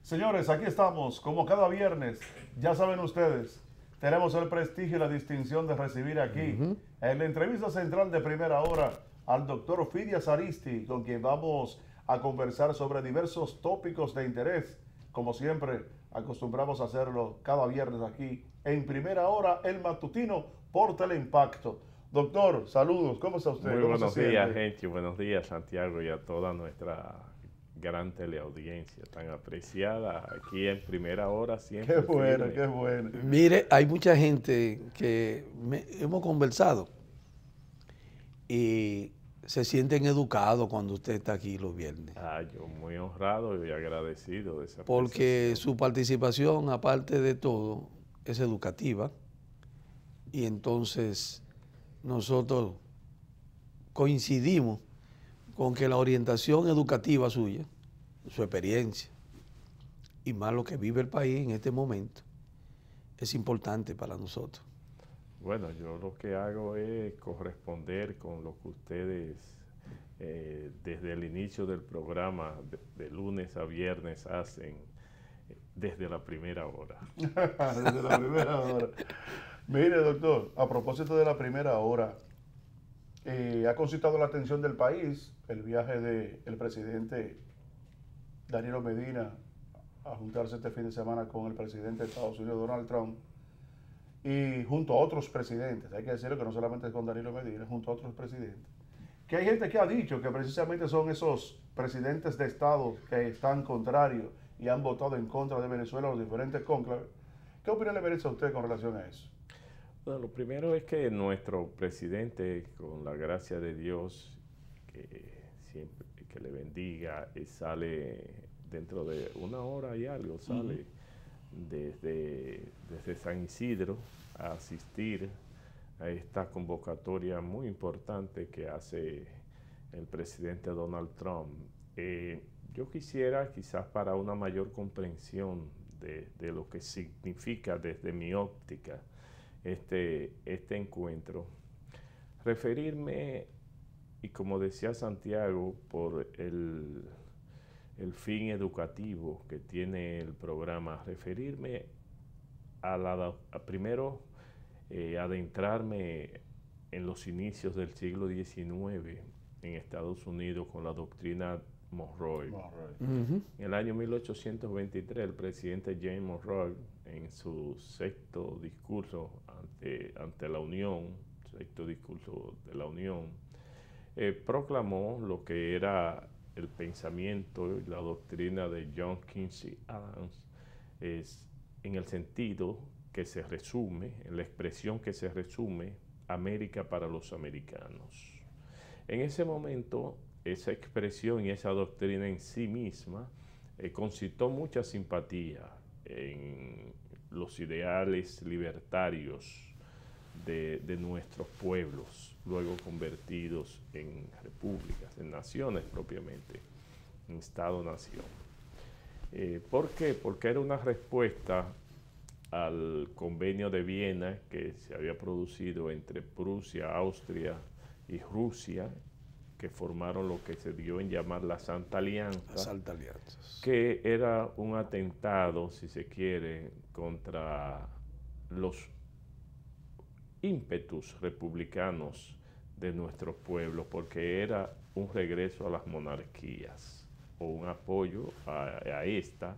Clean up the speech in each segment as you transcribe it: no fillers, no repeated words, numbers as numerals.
Señores, aquí estamos, como cada viernes. Ya saben ustedes, tenemos el prestigio y la distinción de recibir aquí, en la entrevista central de Primera Hora, al doctor Fidias Aristi, con quien vamos a conversar sobre diversos tópicos de interés. Como siempre, acostumbramos a hacerlo cada viernes aquí, en Primera Hora, el matutino por Teleimpacto. Doctor, saludos, ¿cómo está usted? Muy ¿Cómo se buenos días, siente? gente. Buenos días, Santiago, y a toda nuestra gran teleaudiencia tan apreciada aquí en Primera Hora, Qué siempre bueno, firme. qué bueno. Mire, hay mucha gente que hemos conversado y se sienten educados cuando usted está aquí los viernes, Yo muy honrado y agradecido de esa porque apreciación. su participación, aparte de todo, es educativa y entonces nosotros coincidimos con que la orientación educativa suya, su experiencia y más lo que vive el país en este momento, es importante para nosotros. Bueno, yo lo que hago es corresponder con lo que ustedes desde el inicio del programa, de lunes a viernes, hacen desde la primera hora. Desde la primera hora. Mire, doctor, a propósito de la primera hora, ha concitado la atención del país el viaje del presidente Danilo Medina a juntarse este fin de semana con el presidente de Estados Unidos, Donald Trump, y junto a otros presidentes. Hay que decirlo que no solamente es con Danilo Medina, junto a otros presidentes. Que hay gente que ha dicho que precisamente son esos presidentes de Estado que están contrarios y han votado en contra de Venezuela en los diferentes cónclaves. ¿Qué opinión le merece a usted con relación a eso? Bueno, lo primero es que nuestro presidente, con la gracia de Dios, que siempre que le bendiga, sale dentro de una hora y algo, sale desde San Isidro a asistir a esta convocatoria muy importante que hace el presidente Donald Trump. Yo quisiera, quizás para una mayor comprensión de lo que significa desde mi óptica este encuentro, referirme, y como decía Santiago, por el fin educativo que tiene el programa, referirme primero adentrarme en los inicios del siglo XIX en Estados Unidos con la doctrina Monroe. En el año 1823, el presidente James Monroe, en su sexto discurso ante la Unión, sexto discurso de la Unión, proclamó lo que era el pensamiento y la doctrina de John Quincy Adams, en el sentido que se resume, en la expresión que se resume, América para los americanos. En ese momento, esa expresión y esa doctrina en sí misma concitó mucha simpatía en los ideales libertarios de nuestros pueblos, luego convertidos en repúblicas, en naciones propiamente, en Estado-nación. ¿Por qué? Porque era una respuesta al convenio de Viena que se había producido entre Prusia, Austria y Rusia, que formaron lo que se dio en llamar la Santa Alianza. Las altas alianzas. Que era un atentado, si se quiere, contra los ímpetus republicanos de nuestros pueblos, porque era un regreso a las monarquías o un apoyo a esta,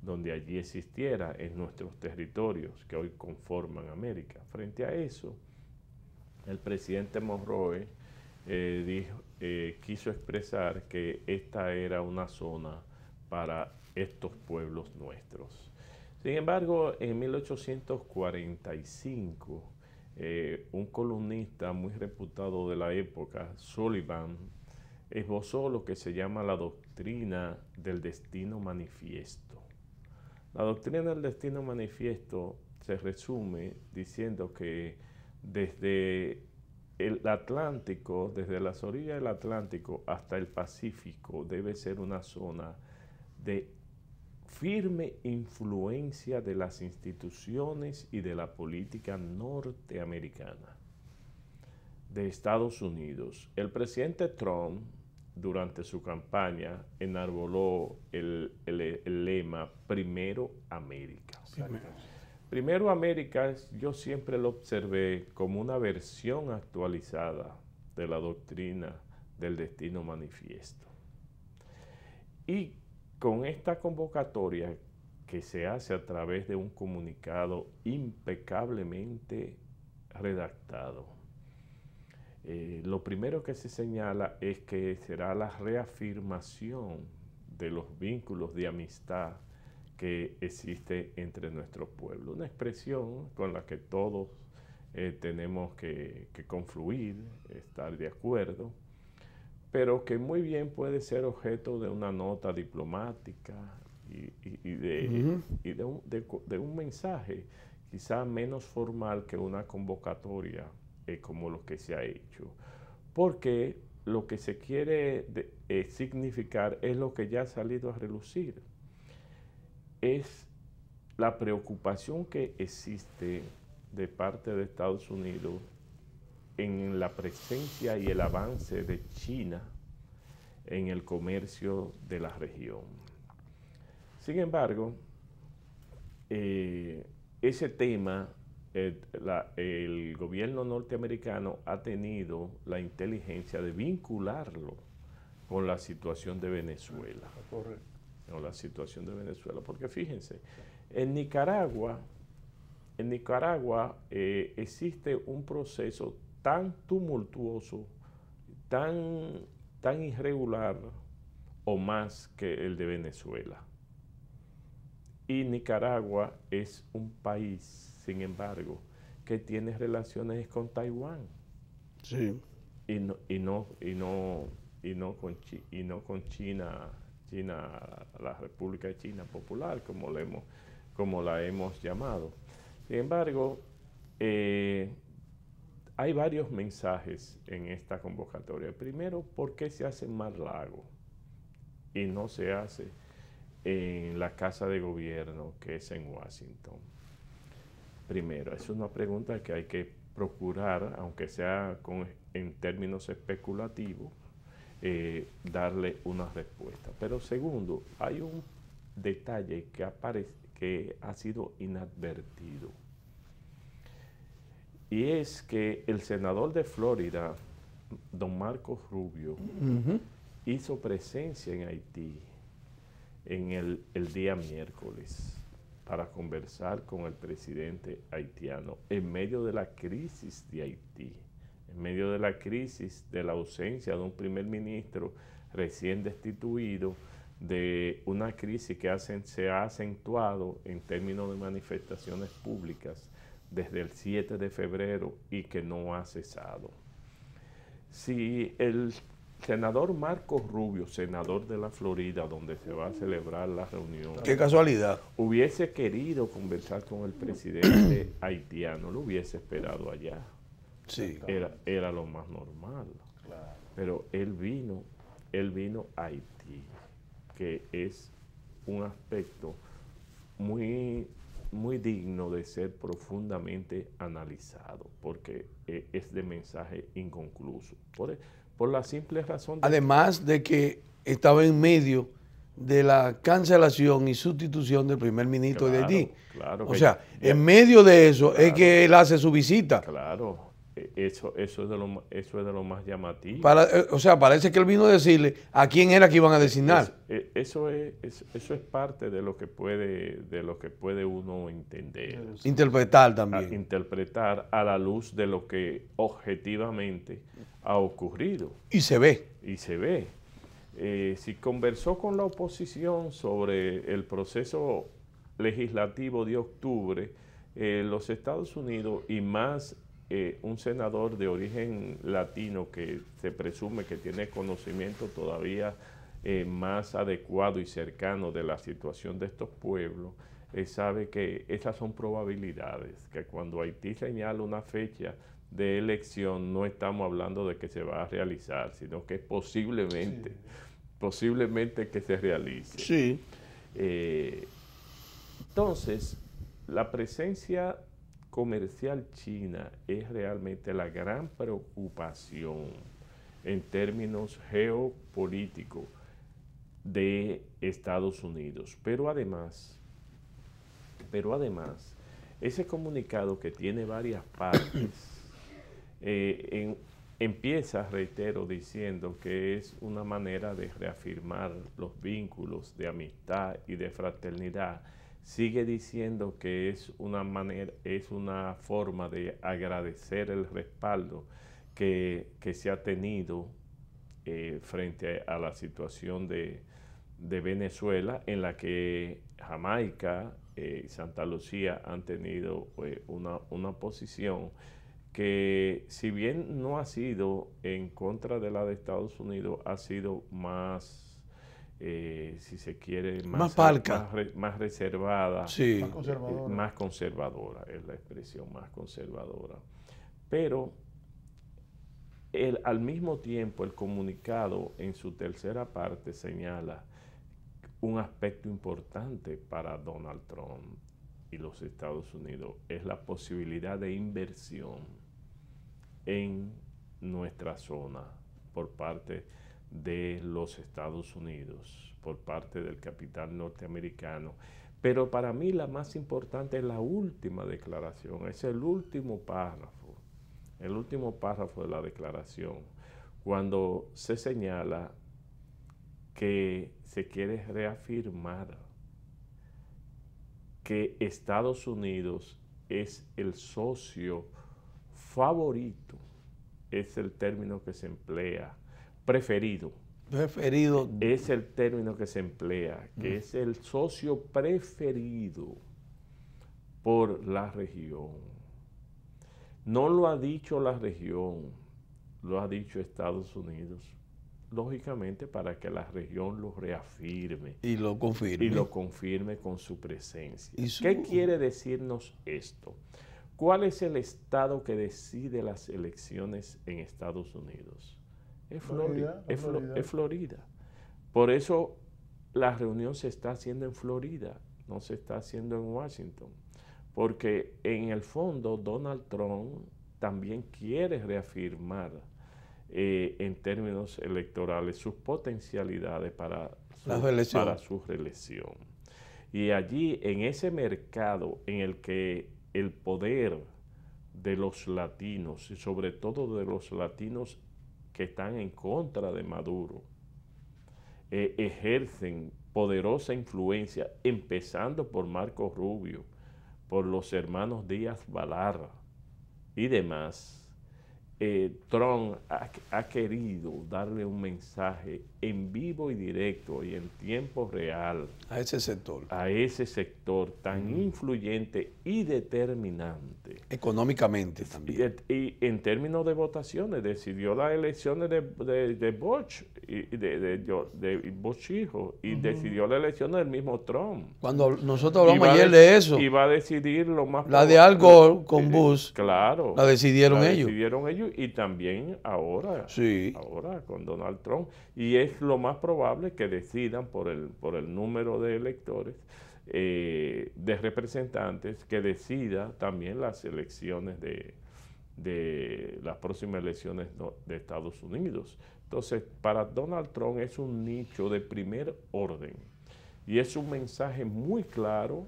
donde allí existiera en nuestros territorios que hoy conforman América. Frente a eso, el presidente Monroe quiso expresar que esta era una zona para estos pueblos nuestros. Sin embargo, en 1845, un columnista muy reputado de la época, Sullivan, esbozó lo que se llama la doctrina del destino manifiesto. La doctrina del destino manifiesto se resume diciendo que desde el Atlántico, desde las orillas del Atlántico hasta el Pacífico, debe ser una zona de firme influencia de las instituciones y de la política norteamericana, de Estados Unidos. El presidente Trump durante su campaña, enarboló el lema Primero América. Primero América, yo siempre lo observé como una versión actualizada de la doctrina del destino manifiesto. Y con esta convocatoria que se hace a través de un comunicado impecablemente redactado, lo primero que se señala es que será la reafirmación de los vínculos de amistad que existe entre nuestro pueblo. Una expresión con la que todos tenemos que confluir, estar de acuerdo, pero que muy bien puede ser objeto de una nota diplomática y de un mensaje quizá menos formal que una convocatoria como lo que se ha hecho. Porque lo que se quiere significar es lo que ya ha salido a relucir. Es la preocupación que existe de parte de Estados Unidos en la presencia y el avance de China en el comercio de la región. Sin embargo, ese tema, el gobierno norteamericano ha tenido la inteligencia de vincularlo con la situación de Venezuela. Con la situación de Venezuela, porque fíjense, en Nicaragua existe un proceso tan tumultuoso, tan irregular o más que el de Venezuela. Y Nicaragua es un país, sin embargo, que tiene relaciones con Taiwán. Sí. Y no con China, la República de China Popular, como la hemos llamado. Sin embargo, hay varios mensajes en esta convocatoria. Primero, ¿por qué se hace en Mar-Lago y no se hace en la Casa de Gobierno, que es en Washington? Primero, es una pregunta que hay que procurar, aunque sea en términos especulativos, darle una respuesta. Pero segundo, hay un detalle que ha sido inadvertido. Y es que el senador de Florida, don Marco Rubio, hizo presencia en Haití en el día miércoles para conversar con el presidente haitiano en medio de la crisis de Haití, en medio de la crisis de la ausencia de un primer ministro recién destituido, de una crisis que se ha acentuado en términos de manifestaciones públicas desde el 7 de febrero y que no ha cesado. Si el senador Marco Rubio, senador de la Florida, donde se va a celebrar la reunión, qué casualidad, hubiese querido conversar con el presidente haitiano, lo hubiese esperado allá. Sí. Era lo más normal. Claro. Pero él vino a Haití, que es un aspecto muy digno de ser profundamente analizado, porque es de mensaje inconcluso. Por la simple razón de además de que estaba en medio de la cancelación y sustitución del primer ministro de Haití. Claro. O sea, en medio de eso, claro, es que él hace su visita. Claro. Eso es de lo más llamativo. O sea, parece que él vino a decirle a quién era que iban a designar. Eso es parte de lo que puede uno entender. Interpretar también. Interpretar a la luz de lo que objetivamente ha ocurrido. Y se ve. Si conversó con la oposición sobre el proceso legislativo de octubre, los Estados Unidos y más un senador de origen latino que se presume que tiene conocimiento todavía más adecuado y cercano de la situación de estos pueblos, sabe que esas son probabilidades, que cuando Haití señala una fecha de elección no estamos hablando de que se va a realizar, sino que posiblemente que se realice. Sí. Entonces, la presencia comercial china es realmente la gran preocupación en términos geopolíticos de Estados Unidos. Pero además, ese comunicado, que tiene varias partes, empieza, reitero, diciendo que es una manera de reafirmar los vínculos de amistad y de fraternidad. Sigue diciendo que es una forma de agradecer el respaldo que se ha tenido frente a la situación de Venezuela, en la que Jamaica y Santa Lucía han tenido una posición que, si bien no ha sido en contra de la de Estados Unidos, ha sido más, si se quiere, más parca, más reservada, sí, más conservadora, es la expresión, más conservadora. Pero al mismo tiempo, el comunicado en su tercera parte señala un aspecto importante para Donald Trump y los Estados Unidos: es la posibilidad de inversión en nuestra zona por parte de los Estados Unidos, por parte del capital norteamericano. Pero para mí la más importante es la última declaración, es el último párrafo de la declaración, cuando se señala que se quiere reafirmar que Estados Unidos es el socio favorito, es el término que se emplea, preferido, es el término que se emplea, que es el socio preferido por la región. No lo ha dicho la región, lo ha dicho Estados Unidos, lógicamente para que la región lo reafirme y lo confirme con su presencia. ¿Qué quiere decirnos esto? ¿Cuál es el estado que decide las elecciones en Estados Unidos? Es Florida. Por eso la reunión se está haciendo en Florida, no se está haciendo en Washington, porque en el fondo Donald Trump también quiere reafirmar en términos electorales sus potencialidades para su reelección. Y allí, en ese mercado en el que el poder de los latinos, y sobre todo de los latinos que están en contra de Maduro, ejercen poderosa influencia, empezando por Marco Rubio, por los hermanos Díaz Balart y demás, Trump ha querido darle un mensaje en vivo y directo y en tiempo real a ese sector tan influyente y determinante. Económicamente también. Y en términos de votaciones, decidió las elecciones de Bush, de Bush hijo, y decidió las elecciones del mismo Trump. Cuando nosotros hablamos ayer de eso. Y va a decidir lo más... La de Al Gore con Bush. Claro. La decidieron ellos. Y también ahora, sí, ahora con Donald Trump, y es lo más probable que decidan por el número de electores, de representantes, que decida también las elecciones de las próximas elecciones de Estados Unidos. Entonces, para Donald Trump es un nicho de primer orden y es un mensaje muy claro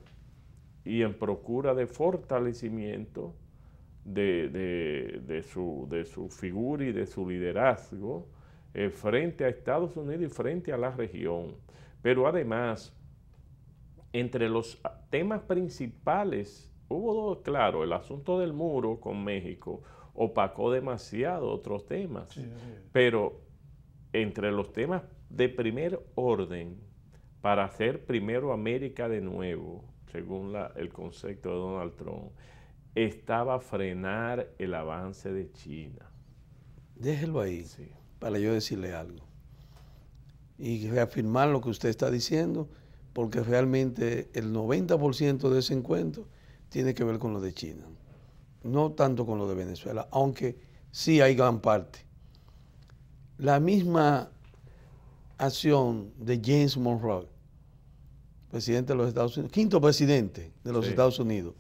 y en procura de fortalecimiento de su figura y de su liderazgo frente a Estados Unidos y frente a la región. Pero además, entre los temas principales, hubo dos, claro, el asunto del muro con México opacó demasiado otros temas, sí. Pero entre los temas de primer orden, para hacer primero América de nuevo, según el concepto de Donald Trump, estaba frenar el avance de China. Déjelo ahí, sí, para yo decirle algo. Y reafirmar lo que usted está diciendo, porque realmente el 90% de ese encuentro tiene que ver con lo de China. No tanto con lo de Venezuela, aunque sí hay gran parte. La misma acción de James Monroe, presidente de los Estados Unidos, quinto presidente de los Estados Unidos,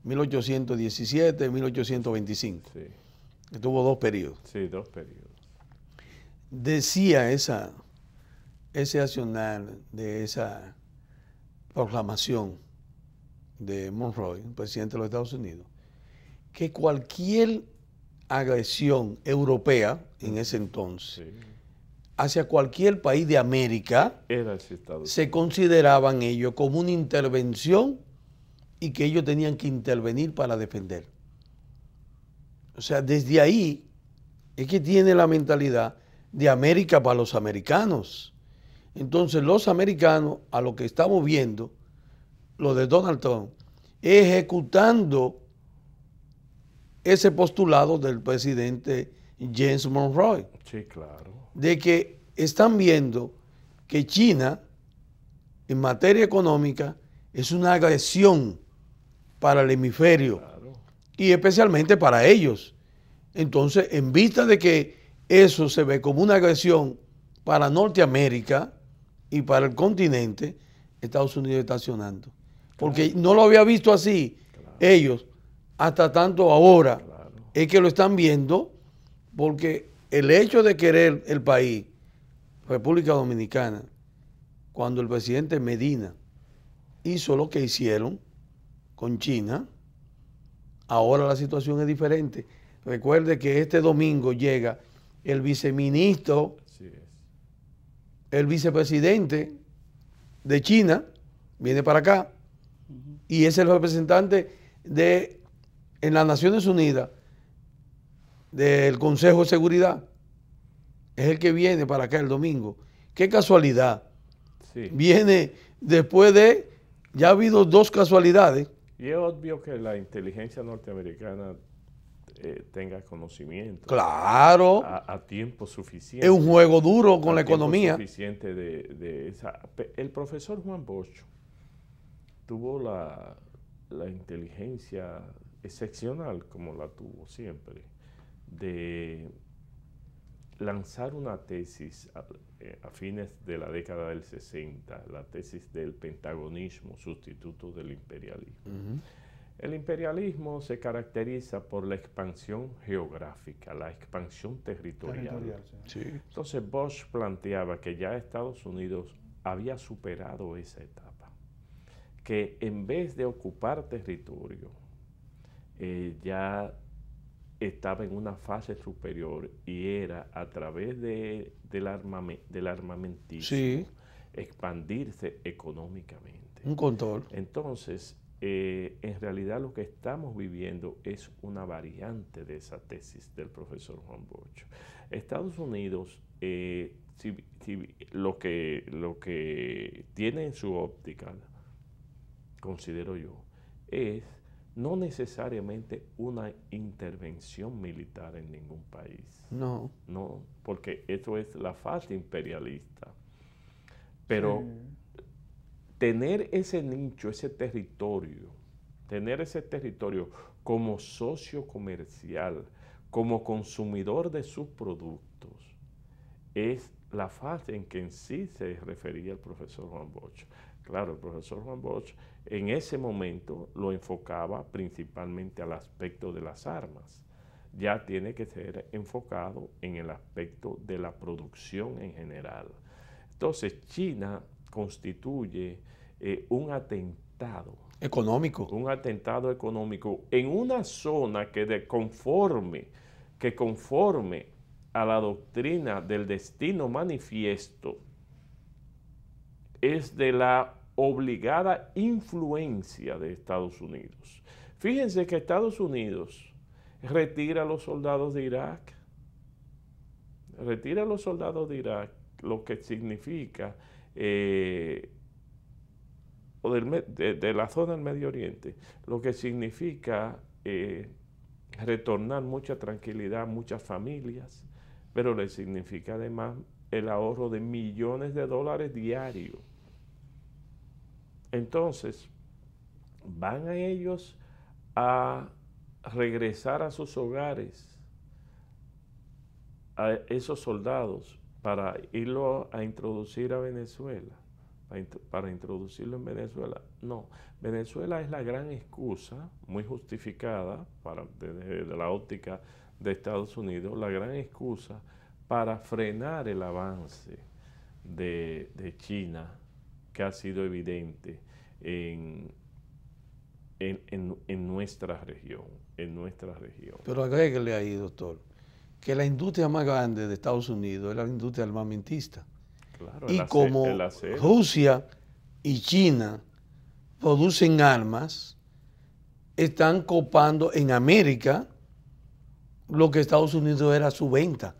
1817, 1825. Sí. Que tuvo dos periodos. Sí, dos periodos. decía ese accionar de esa proclamación de Monroe, el presidente de los Estados Unidos, que cualquier agresión europea en ese entonces hacia cualquier país de América se consideraban ellos como una intervención y que ellos tenían que intervenir para defender. O sea, desde ahí es que tiene la mentalidad de América para los americanos. Entonces los americanos, a lo que estamos viendo, lo de Donald Trump, ejecutando ese postulado del presidente James Monroe. Sí, claro. De que están viendo que China, en materia económica, es una agresión para el hemisferio, claro, y especialmente para ellos. Entonces, en vista de que eso se ve como una agresión para Norteamérica y para el continente, Estados Unidos está accionando. Porque claro, no lo había visto así, claro, ellos, hasta tanto ahora, claro, es que lo están viendo, porque el hecho de querer el país, República Dominicana, cuando el presidente Medina hizo lo que hicieron con China, ahora la situación es diferente. Recuerde que este domingo llega el viceministro, el vicepresidente de China, viene para acá, y es el representante en las Naciones Unidas del Consejo de Seguridad. Es el que viene para acá el domingo. Qué casualidad. Sí. Viene después de, ya ha habido 2 casualidades. Y es obvio que la inteligencia norteamericana tenga conocimiento. Claro. A tiempo suficiente. Es un juego duro con la economía. Suficiente de esa. El profesor Juan Bosch tuvo la inteligencia excepcional, como la tuvo siempre, de lanzar una tesis a fines de la década del 60, la tesis del pentagonismo, sustituto del imperialismo. El imperialismo se caracteriza por la expansión geográfica, la expansión territorial. Sí. Entonces Bosch planteaba que ya Estados Unidos había superado esa etapa, que en vez de ocupar territorio, ya estaba en una fase superior y era a través del armamentismo, sí, expandirse económicamente. Un control. Entonces, en realidad lo que estamos viviendo es una variante de esa tesis del profesor Juan Bosch. Estados Unidos, lo que tiene en su óptica, considero yo, es no necesariamente una intervención militar en ningún país. No. No, porque eso es la fase imperialista. Pero tener ese nicho, ese territorio como socio comercial, como consumidor de sus productos, es la fase en que en sí se refería el profesor Juan Bosch. Claro, el profesor Juan Bosch en ese momento lo enfocaba principalmente al aspecto de las armas. Ya tiene que ser enfocado en el aspecto de la producción en general. Entonces, China constituye un atentado económico. Un atentado económico en una zona que conforme a la doctrina del destino manifiesto es de la obligada influencia de Estados Unidos. Fíjense que Estados Unidos retira a los soldados de Irak. Retira a los soldados de Irak, lo que significa, de la zona del Medio Oriente, lo que significa retornar mucha tranquilidad a muchas familias, pero le significa además el ahorro de millones de dólares diarios. Entonces, van a ellos a regresar a sus hogares, a esos soldados, para irlo a introducir a Venezuela, para introducirlo en Venezuela. No, Venezuela es la gran excusa, muy justificada desde la óptica de Estados Unidos, la gran excusa para frenar el avance de China, que ha sido evidente en nuestra región, Pero agréguele ahí, doctor, que la industria más grande de Estados Unidos es la industria armamentista. Claro, y como Rusia y China producen armas, están copando en América lo que Estados Unidos era su venta.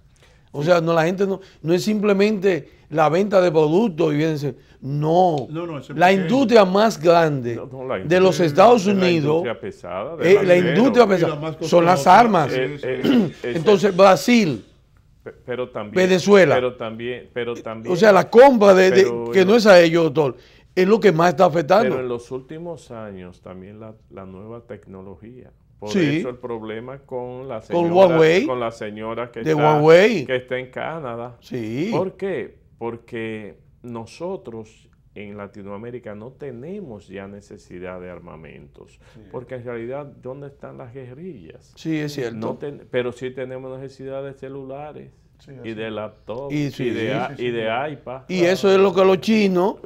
O sea, no, la gente no es simplemente la venta de productos y bienes. No, la industria más grande de los Estados Unidos, la industria pesada, son las armas. Entonces, Brasil, pero también, Venezuela, pero también, o sea, la compra que no es a ellos, doctor, es lo que más está afectando. Pero en los últimos años también la nueva tecnología. Por eso el problema con la señora que está en Canadá. Sí. ¿Por qué? Porque nosotros en Latinoamérica no tenemos ya necesidad de armamentos. Sí. Porque en realidad, ¿dónde están las guerrillas? Sí, es cierto. Pero sí tenemos necesidad de celulares. Sí, y de laptop y de iPad. Y eso es lo que los chinos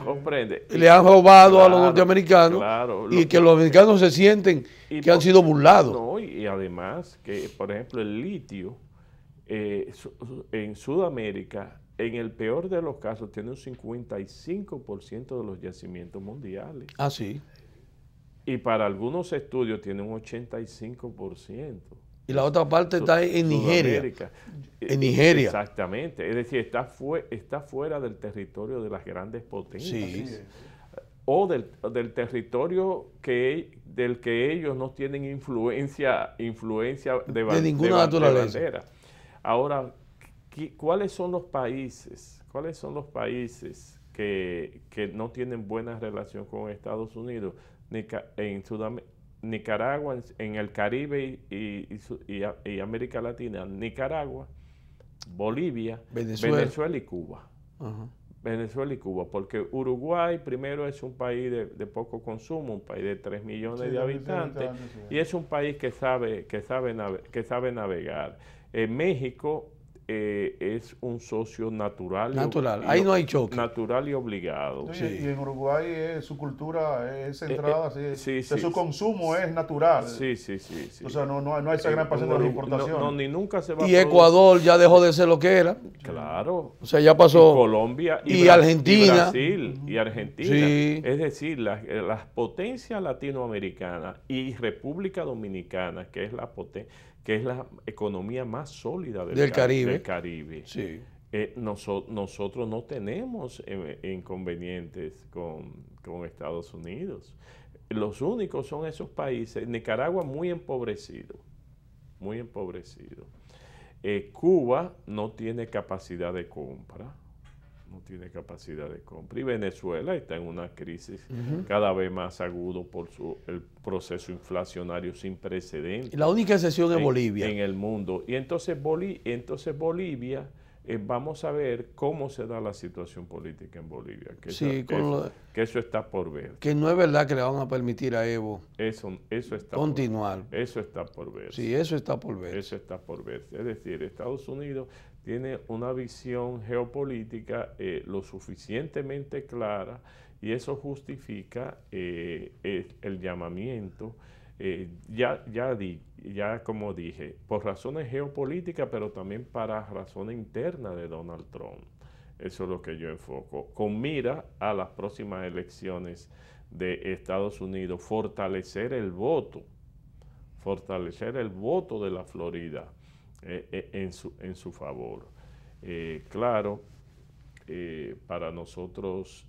comprende. Le han robado a los norteamericanos y que los americanos se sienten que han sido burlados. No, y además que, por ejemplo, el litio en Sudamérica, en el peor de los casos, tiene un 55% de los yacimientos mundiales. Ah, sí. Y para algunos estudios tiene un 85%. Y la otra parte está en Nigeria. En Nigeria. Exactamente. Es decir, está fuera del territorio de las grandes potencias. Sí. O del territorio del que ellos no tienen influencia de ninguna naturaleza. Bandera. Ahora, ¿cuáles son los países? ¿Cuáles son los países que no tienen buena relación con Estados Unidos? En Sudamérica. Nicaragua, en el Caribe y América Latina, Nicaragua, Bolivia, Venezuela y Cuba. Venezuela y Cuba, porque Uruguay primero es un país de poco consumo, un país de 3 millones de habitantes, y es un país que sabe navegar. México es un socio natural. Ahí no hay choque. Natural y obligado. Sí. Y en Uruguay su cultura es centrada, su consumo es natural. Sí. O sea, no hay esa gran pasión de la importación. Ni nunca se va y Ecuador ya dejó de ser lo que era. Claro. O sea, ya pasó. Y Colombia y Argentina. Y Argentina. Sí. Es decir, las potencias latinoamericanas y República Dominicana, que es la economía más sólida del Caribe. Sí. Nosotros no tenemos inconvenientes con Estados Unidos. Los únicos son esos países. Nicaragua muy empobrecido. Cuba no tiene capacidad de compra. Y Venezuela está en una crisis cada vez más agudo por el proceso inflacionario sin precedentes. Y la única excepción es Bolivia. En el mundo. Y entonces Bolivia, vamos a ver cómo se da la situación política en Bolivia. Que eso está por ver. Que no es verdad que le van a permitir a Evo eso está continuar. Eso está por ver. Sí, eso está por ver. Eso está por ver. Es decir, Estados Unidos tiene una visión geopolítica lo suficientemente clara y eso justifica el llamamiento, ya como dije, por razones geopolíticas, pero también para razones internas de Donald Trump. Eso es lo que yo enfoco. Con mira a las próximas elecciones de Estados Unidos, fortalecer el voto de la Florida en su favor. Claro, para nosotros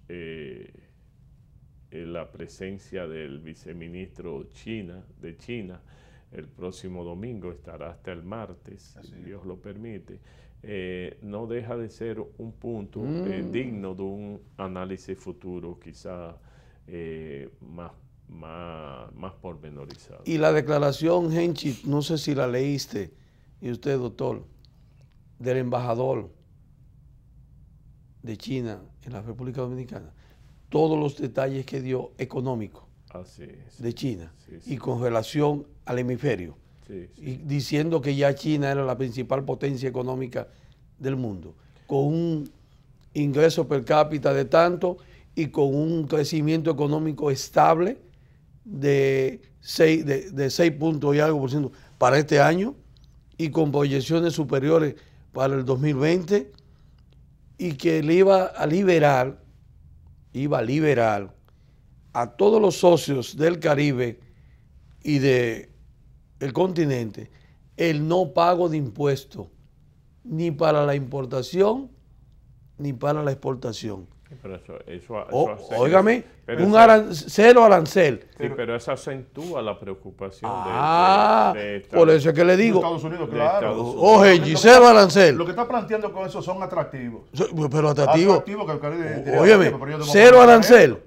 la presencia del viceministro de China el próximo domingo, estará hasta el martes, si Dios lo permite, no deja de ser un punto digno de un análisis futuro, quizá más pormenorizado. Y la declaración, Henchi, no sé si la leíste, y usted, doctor, del embajador de China en la República Dominicana, todos los detalles que dio económicos de China y con relación al hemisferio, y diciendo que ya China era la principal potencia económica del mundo, con un ingreso per cápita de tanto y con un crecimiento económico estable de 6 puntos y algo por ciento para este año y con proyecciones superiores para el 2020, y que le iba a liberar a todos los socios del Caribe y del continente el no pago de impuestos, ni para la importación ni para la exportación. Pero óigame, cero arancel. Sí, pero eso acentúa la preocupación de por eso es que le digo. Estados Unidos, claro. Oye, cero arancel. Lo que está planteando con eso son atractivos. Pero atractivos. Atractivos que el Caribe óyeme, cero arancel.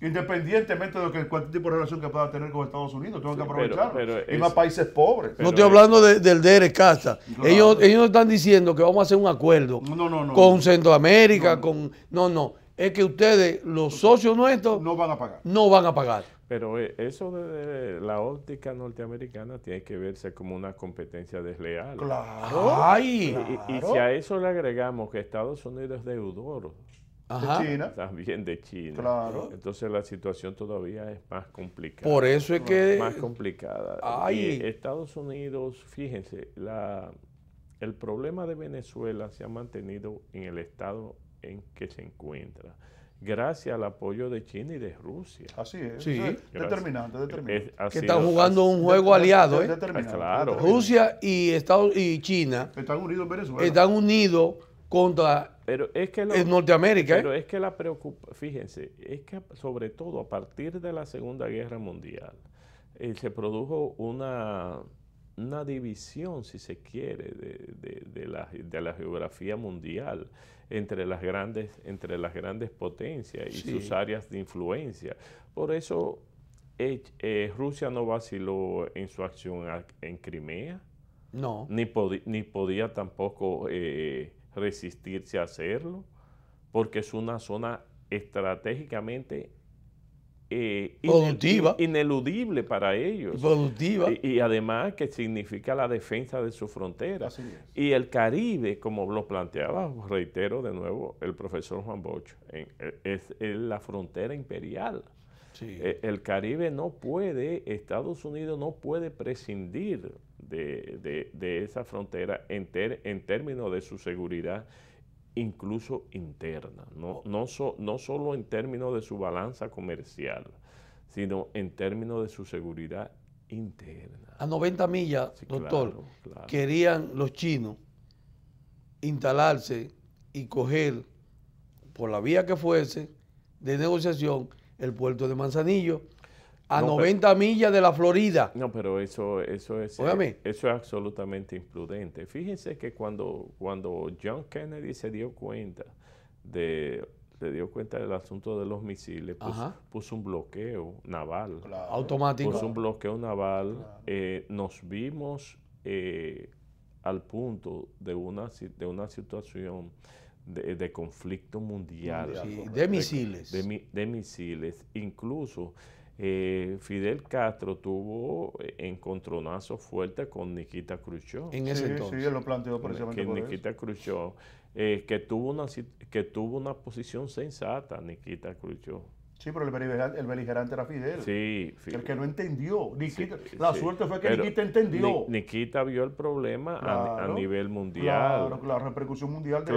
Independientemente de cualquier tipo de relación que pueda tener con Estados Unidos, tengo que aprovecharlo. Y más países pobres. No estoy hablando del DR Casta. Claro. Ellos están diciendo que vamos a hacer un acuerdo con Centroamérica, es que ustedes, los socios nuestros, no van a pagar. No van a pagar. Pero eso de la óptica norteamericana tiene que verse como una competencia desleal. Claro. Ay, y si a eso le agregamos que Estados Unidos es deudor, ajá, de China. También de China. Claro. Entonces la situación todavía es más complicada. Por eso es que... Más complicada. Ay. Y Estados Unidos, fíjense, el problema de Venezuela se ha mantenido en el estado en que se encuentra, gracias al apoyo de China y de Rusia. Así es. Sí. Determinante. Que están jugando un juego aliado, ¿eh? Claro. Rusia y China están unidos en Venezuela. Están unidos contra Norteamérica. Pero es que fíjense, es que sobre todo a partir de la Segunda Guerra Mundial se produjo una división, si se quiere, de la geografía mundial entre las grandes potencias y sus áreas de influencia. Por eso Rusia no vaciló en su acción en Crimea, ni podía tampoco resistirse a hacerlo, porque es una zona estratégicamente productiva, ineludible para ellos. Productiva. Y además que significa la defensa de su frontera. Y el Caribe, como lo planteaba, reitero de nuevo, el profesor Juan Bosch, es la frontera imperial. Sí. El Caribe no puede, Estados Unidos no puede prescindir de esa frontera en términos de su seguridad, incluso interna, no solo en términos de su balanza comercial, sino en términos de su seguridad interna. A 90 millas, sí, doctor, claro. Querían los chinos instalarse y coger, por la vía que fuese, de negociación, el puerto de Manzanillo, a 90 millas de la Florida. No, pero eso es absolutamente imprudente. Fíjense que cuando John Kennedy se dio cuenta del asunto de los misiles, puso un bloqueo naval. Claro. Automático. Puso un bloqueo naval. Claro. Nos vimos al punto de una situación de conflicto mundial. Sí, de misiles. De misiles. Incluso Fidel Castro tuvo encontronazos fuertes con Nikita Khrushchev. En ese entonces. Sí, él lo planteó precisamente por Nikita Khrushchev, que tuvo una posición sensata, Nikita Khrushchev. Sí, pero el beligerante era Fidel. Sí. El que no entendió. La suerte fue que Nikita entendió. Nikita vio el problema a nivel mundial. Claro, la repercusión mundial de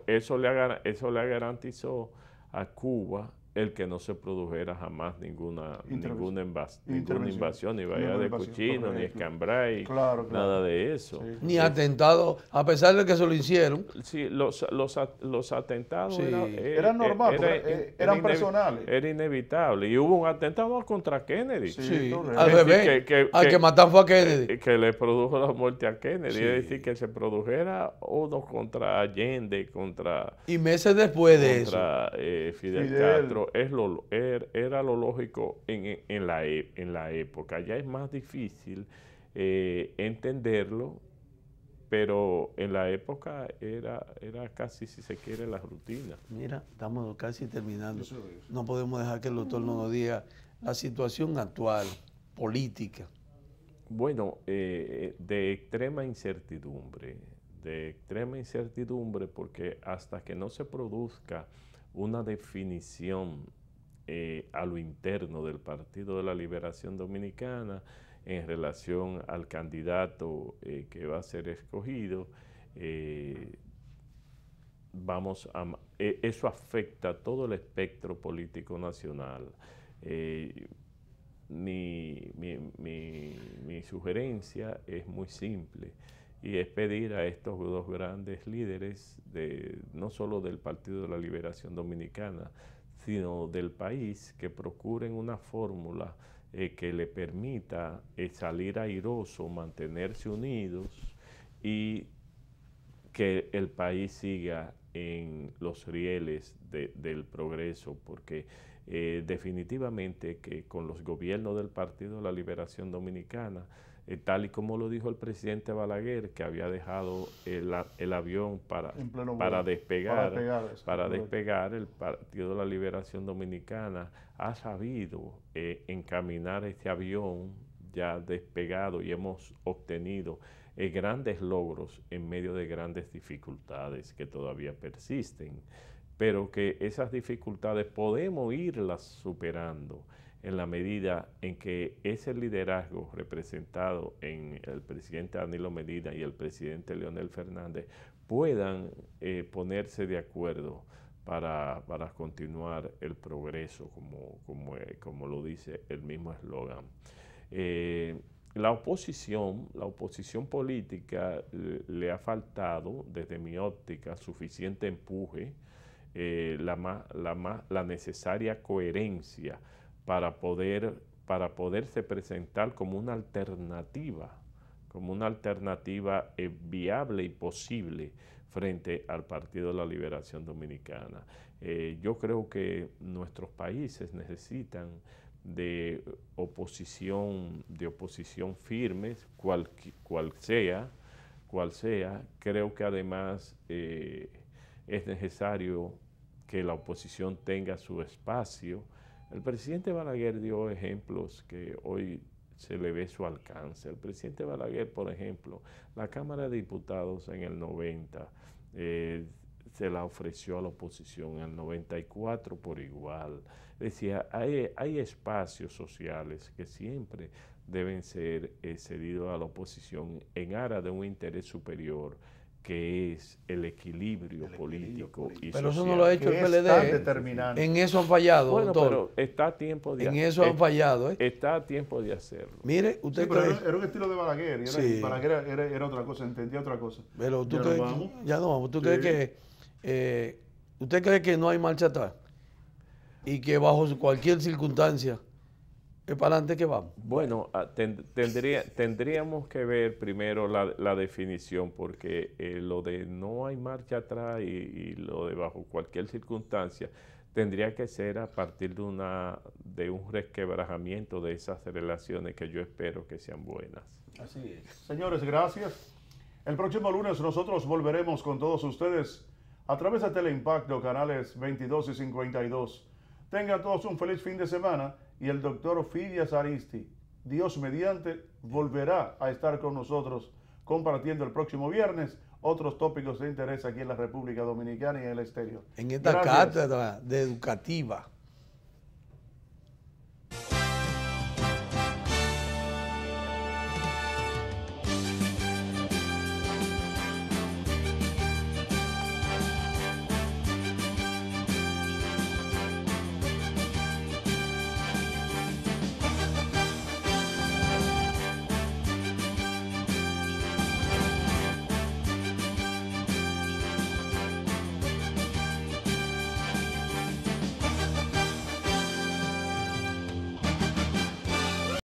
eso le garantizó a Cuba el que no se produjera jamás ninguna invasión, ni Bahía de Cochino, ni Escambray, nada de eso. Sí. Ni atentados, a pesar de que se lo hicieron. Sí, los atentados eran normales, eran personales. Era inevitable. Y hubo un atentado contra Kennedy. Sí, al revés. Al que mataron fue a Kennedy. Que le produjo la muerte a Kennedy. Sí. Es decir, que se produjera uno contra Allende, y meses después de eso. Contra Fidel Castro. Era lo lógico en la época. Ya es más difícil entenderlo, pero en la época era casi, si se quiere, la rutina. Mira, estamos casi terminando. No podemos dejar que el doctor nos diga la situación actual, política. Bueno, de extrema incertidumbre, de extrema incertidumbre, porque hasta que no se produzca una definición a lo interno del Partido de la Liberación Dominicana en relación al candidato que va a ser escogido, eso afecta todo el espectro político nacional. Mi sugerencia es muy simple, y es pedir a estos dos grandes líderes, no solo del Partido de la Liberación Dominicana, sino del país, que procuren una fórmula que le permita salir airoso, mantenerse unidos y que el país siga en los rieles del progreso, porque definitivamente que con los gobiernos del Partido de la Liberación Dominicana, tal y como lo dijo el presidente Balaguer, que había dejado el avión para despegar, el Partido de la Liberación Dominicana ha sabido encaminar este avión ya despegado, y hemos obtenido grandes logros en medio de grandes dificultades que todavía persisten, pero que esas dificultades podemos irlas superando en la medida en que ese liderazgo representado en el presidente Danilo Medina y el presidente Leonel Fernández puedan ponerse de acuerdo para continuar el progreso, como lo dice el mismo eslogan. La oposición política le ha faltado, desde mi óptica, suficiente empuje, la necesaria coherencia para poderse presentar como una alternativa viable y posible frente al Partido de la Liberación Dominicana. Yo creo que nuestros países necesitan de oposición firmes, cual sea. Creo que además es necesario que la oposición tenga su espacio. El presidente Balaguer dio ejemplos que hoy se le ve su alcance. El presidente Balaguer, por ejemplo, la Cámara de Diputados en el 90 se la ofreció a la oposición, en el 94 por igual. Decía, hay espacios sociales que siempre deben ser cedidos a la oposición en aras de un interés superior, que es el equilibrio político y social. Pero eso no lo ha hecho el PLD. En eso han fallado, bueno, doctor. Pero está a tiempo de hacerlo. En eso han fallado. Está a tiempo de hacerlo. Mire, usted sí, pero era un estilo de Balaguer. Balaguer era otra cosa, entendía otra cosa. Pero tú crees, ya no vamos. ¿Tú crees que usted cree que no hay marcha atrás? Y que bajo cualquier circunstancia es para adelante que vamos. Bueno, tendríamos que ver primero la definición, porque lo de no hay marcha atrás y lo de bajo cualquier circunstancia tendría que ser a partir de un resquebrajamiento de esas relaciones que yo espero que sean buenas. Así es. Señores, gracias. El próximo lunes nosotros volveremos con todos ustedes a través de Teleimpacto, canales 22 y 52. Tengan todos un feliz fin de semana, y el doctor Fidias Aristi, Dios mediante, volverá a estar con nosotros compartiendo el próximo viernes otros tópicos de interés aquí en la República Dominicana y en el exterior. En esta cátedra educativa.